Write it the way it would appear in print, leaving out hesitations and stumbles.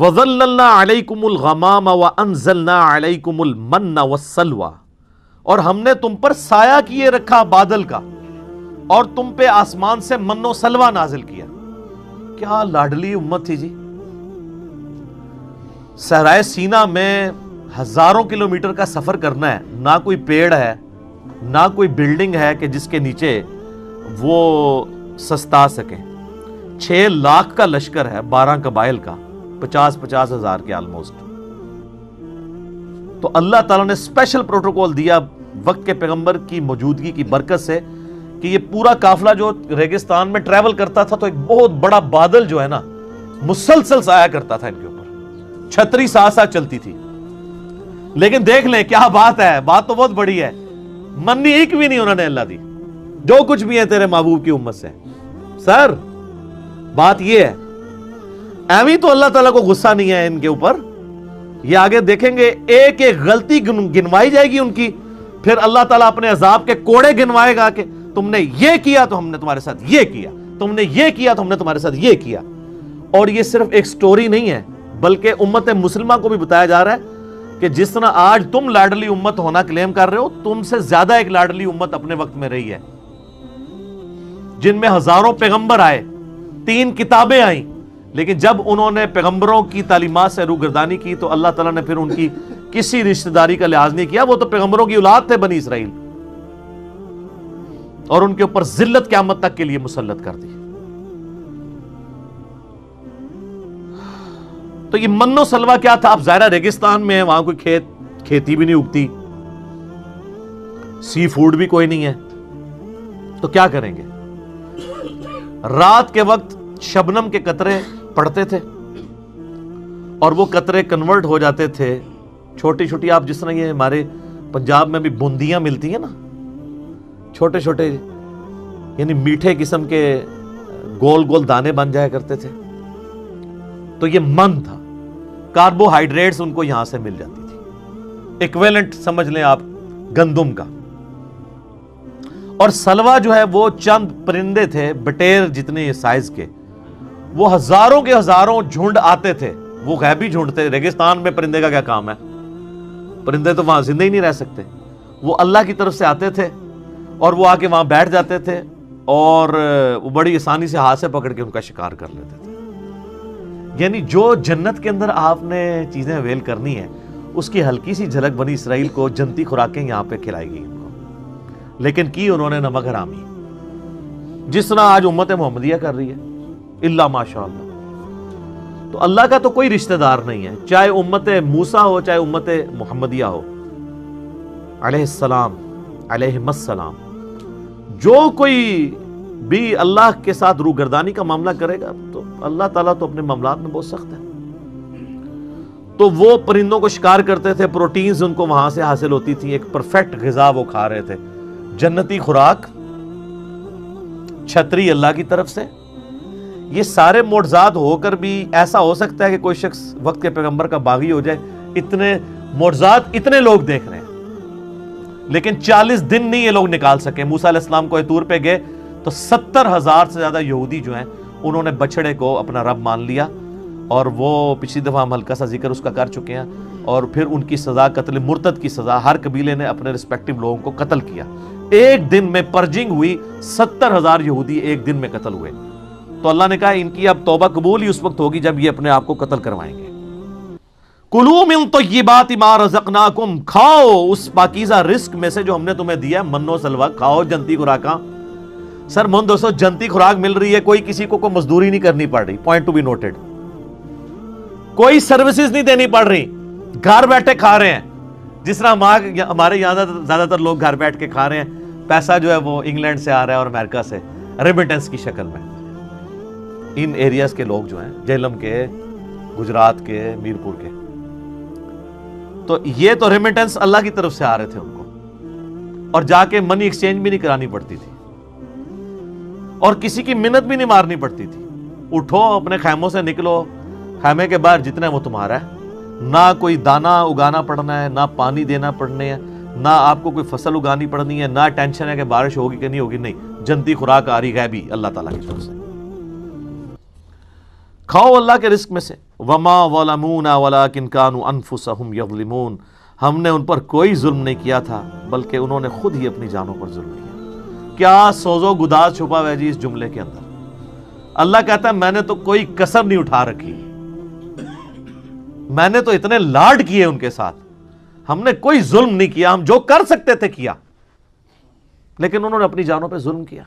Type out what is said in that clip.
وَظَلَّلْنَا عَلَيْكُمُ الْغَمَامَ وَأَنزَلْنَا عَلَيْكُمُ الْمَنَّ وَالسَّلْوَىٰ، اور ہم نے تم پر سایہ کیے رکھا بادل کا، اور تم پہ آسمان سے من و سلوہ نازل کیا۔ کیا لاڈلی امت تھی جی۔ صحرائے سینا میں ہزاروں کلومیٹر کا سفر کرنا ہے، نہ کوئی پیڑ ہے نہ کوئی بلڈنگ ہے کہ جس کے نیچے وہ سستا سکیں۔ 6 لاکھ کا لشکر ہے، 12 قبائل کا، 50 ہزار کے آلموسٹ۔ تو اللہ تعالیٰ نے اسپیشل پروٹوکول دیا وقت کے پیغمبر کی موجودگی کی برکت سے کہ یہ پورا قافلہ جو ریگستان میں ٹریول کرتا تھا تو ایک بہت بڑا بادل جو ہے نا مسلسل سایہ کرتا تھا ان کے اوپر، چھتری ساتھ ساتھ چلتی تھی۔ لیکن دیکھ لیں کیا بات ہے، بات تو بہت بڑی ہے، منی ایک بھی نہیں انہوں نے اللہ دی، جو کچھ بھی ہے تیرے محبوب کی امت سے۔ سر بات یہ ہے، ایویں تو اللہ تعالیٰ کو غصہ نہیں ہے ان کے اوپر، یہ آگے دیکھیں گے ایک ایک غلطی گنوائی جائے گی ان کی، پھر اللہ تعالیٰ اپنے عذاب کے کوڑے گنوائے گا کہ تم نے یہ کیا تو ہم نے تمہارے ساتھ یہ کیا، تم نے یہ کیا تو ہم نے تمہارے ساتھ یہ کیا۔ اور یہ صرف ایک سٹوری نہیں ہے، بلکہ امت مسلمہ کو بھی بتایا جا رہا ہے کہ جس طرح آج تم لاڈلی امت ہونا کلیم کر رہے ہو، تم سے زیادہ ایک لاڈلی امت اپنے وقت میں رہی ہے، جن میں ہزاروں پیغمبر آئے، 3 کتابیں آئیں، لیکن جب انہوں نے پیغمبروں کی تعلیمات سے روگردانی کی تو اللہ تعالیٰ نے پھر ان کی کسی رشتہ داری کا لحاظ نہیں کیا، وہ تو پیغمبروں کی اولاد تھے بنی اسرائیل، اور ان کے اوپر ذلت قیامت تک کے لیے مسلط کر دی۔ تو یہ من و سلوہ کیا تھا؟ اب ظاہرہ ریگستان میں ہے، وہاں کوئی کھیتی بھی نہیں اگتی، سی فوڈ بھی کوئی نہیں ہے، تو کیا کریں گے؟ رات کے وقت شبنم کے قطرے پڑتے تھے اور وہ قطرے کنورٹ ہو جاتے تھے چھوٹی چھوٹی، آپ جس طرح یہ ہمارے پنجاب میں بھی بوندیاں ملتی ہیں نا، چھوٹے چھوٹے یعنی میٹھے قسم کے گول گول دانے بن جایا کرتے تھے، تو یہ من تھا، کاربوہائیڈریٹس ان کو یہاں سے مل جاتی تھی، ایکویلنٹ سمجھ لیں آپ گندم کا۔ اور سلوہ جو ہے وہ چند پرندے تھے بٹیر جتنے سائز کے، وہ ہزاروں کے ہزاروں جھنڈ آتے تھے، وہ غیبی جھنڈ تھے۔ ریگستان میں پرندے کا کیا کام ہے؟ پرندے تو وہاں زندہ ہی نہیں رہ سکتے، وہ اللہ کی طرف سے آتے تھے اور وہ آ کے وہاں بیٹھ جاتے تھے اور وہ بڑی آسانی سے ہاتھ سے پکڑ کے ان کا شکار کر لیتے تھے۔ یعنی جو جنت کے اندر آپ نے چیزیں اویل کرنی ہے اس کی ہلکی سی جھلک بنی اسرائیل کو جنتی خوراکیں یہاں پہ کھلائی گئی ان کو، لیکن کی انہوں نے نمک حرامی، جس طرح آج امت محمدیہ کر رہی ہے، اللہ ماشاء اللہ۔ تو اللہ کا تو کوئی رشتہ دار نہیں ہے، چاہے امت موسیٰ ہو چاہے امت محمدیہ ہو، علیہ السلام علیہم السلام، جو کوئی بھی اللہ کے ساتھ روگردانی کا معاملہ کرے گا تو اللہ تعالیٰ تو اپنے معاملات میں بہت سخت ہے۔ تو وہ پرندوں کو شکار کرتے تھے، پروٹینز ان کو وہاں سے حاصل ہوتی تھی، ایک پرفیکٹ غذا وہ کھا رہے تھے، جنتی خوراک، چھتری اللہ کی طرف سے۔ یہ سارے معجزات ہو کر بھی ایسا ہو سکتا ہے کہ کوئی شخص وقت کے پیغمبر کا باغی ہو جائے، اتنے معجزات اتنے لوگ دیکھ رہے ہیں، لیکن 40 دن نہیں یہ لوگ نکال سکے۔ موسیٰ علیہ السلام کو طور پہ گئے تو 70,000 سے زیادہ یہودی جو ہیں انہوں نے بچڑے کو اپنا رب مان لیا، اور وہ پچھلی دفعہ ہم ہلکا سا ذکر اس کا کر چکے ہیں، اور پھر ان کی سزا قتل مرتد کی سزا، ہر قبیلے نے اپنے رسپیکٹیو لوگوں کو قتل کیا، ایک دن میں پرجنگ ہوئی، 70,000 یہودی ایک دن میں قتل ہوئے۔ تو اللہ نے کہا ان کی اب توبہ قبول ہی اس وقت ہوگی جب یہ اپنے آپ کو قتل کروائیں گے۔ کُلُوا مِن طَیِّبَاتِ مَا رَزَقْنَاکُمْ، کھاؤ اس پاکیزہ رزق میں سے جو ہم نے تمہیں دیا، من و سلوہ کھاؤ، جنتی خوراکاں۔ سر من دوستو، جنتی خوراک مل رہی ہے، کوئی کسی کو مزدوری نہیں کرنی پڑ رہی، پوائنٹ ٹو بی نوٹڈ، کوئی سروسز نہیں دینی پڑ رہی، گھر بیٹھے کھا رہے ہیں، جس طرح ہمارے یہاں زیادہ تر لوگ گھر بیٹھ کے کھا رہے ہیں، پیسہ جو ہے وہ انگلینڈ سے آ رہا ہے اور امریکہ سے ریمیٹنس کی شکل میں۔ ان ایریاز کے لوگ جو ہیں، جہلم کے، گجرات کے، میرپور کے، تو یہ تو ریمیٹنس اللہ کی طرف سے آ رہے تھے ان کو، اور جا کے منی ایکسچینج بھی نہیں کرانی پڑتی تھی، اور کسی کی منت بھی نہیں مارنی پڑتی تھی، اٹھو اپنے خیموں سے نکلو، خیمے کے باہر جتنا ہے وہ تمہارا ہے، نہ کوئی دانہ اگانا پڑنا ہے، نہ پانی دینا پڑنے ہے، نہ آپ کو کوئی فصل اگانی پڑنی ہے، نہ ٹینشن ہے کہ بارش ہوگی کہ نہیں ہوگی، نہیں، جنتی خوراک آ رہی غیبی اللہ تعالیٰ کی طرف سے۔ کھاؤ اللہ کے رزق میں سے، وما ظلمونا ولکن کانوا انفسہم یظلمون، ہم نے ان پر کوئی ظلم نہیں کیا تھا بلکہ انہوں نے خود ہی اپنی جانوں پر ظلم کیا۔ کیا سوز و گداز چھپا ہوا ہے جی اس جملے کے اندر؟ اللہ کہتا ہے میں نے تو کوئی کسر نہیں اٹھا رکھی، میں نے تو اتنے لاڈ کیے ان کے ساتھ، ہم نے کوئی ظلم نہیں کیا، ہم جو کر سکتے تھے کیا، لیکن انہوں نے اپنی جانوں پہ ظلم کیا۔